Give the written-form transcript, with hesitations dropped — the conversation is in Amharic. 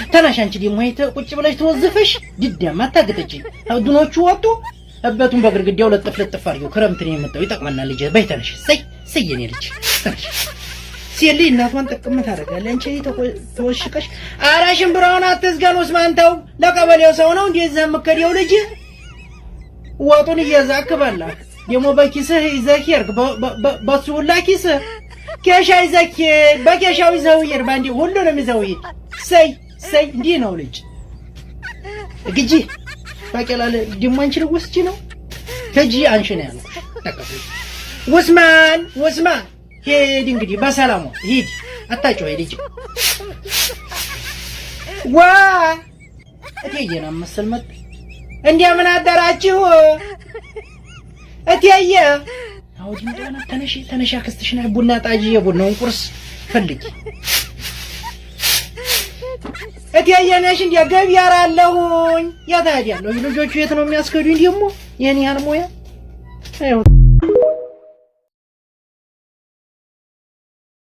ተነሽ አንቺ ደግሞ ቁጭ ብለሽ ተወዝፈሽ ድዳማ አታግጠጪ አዱኖቹ ወጡ አባቱን በግርግዳው ለጥፍ አድርገው ክረምት ነው የመጣው ይጠቅመናል ልጅ በይ ተነሽ ሰይ የኔ ልጅ ተነሽ ሲሊ እናቷን ጥቅም ታደርጋለህ አንቺ ተወሽቀሽ አራሽን ብራውን አትዝጋን ወስማንታው ለቀበሌው ሰው ነው እንዴ እዛ መከዲያው ልጅ ወጡን እየዛክ በላ ደሞ በኪስህ ይዘህ ይርክ በሱላ ኪስህ ኬሻ ይዘህ በኬሻው ይዘው ይር ባንዲ ሁሉንም ይዘው ይር ሰይ እንዴ ነው ልጅ ግጂ ባቀላለ ደማንቺ ነው ወስጂ ነው ተጂ አንቺ ነው ያልኩሽ ተቀበል ወስማን ሄድ እንግዲህ በሰላም ሂድ አታጭው ልጅ ዋ እቴየና መሰል መጥ እንደምን አደራችሁ እቴየ አውዲ እንደና ተነሽ አክስትሽና ቡና ጣጂ የቡናውን ቁርስ ፈልጊ እቴየ ነሽ እንደ ገቢያ አራለሁኝ ያታዲያለሁ ልጆቹ የት ነው የሚያስከዱኝ ደግሞ የኔ ያል ሞያ አይው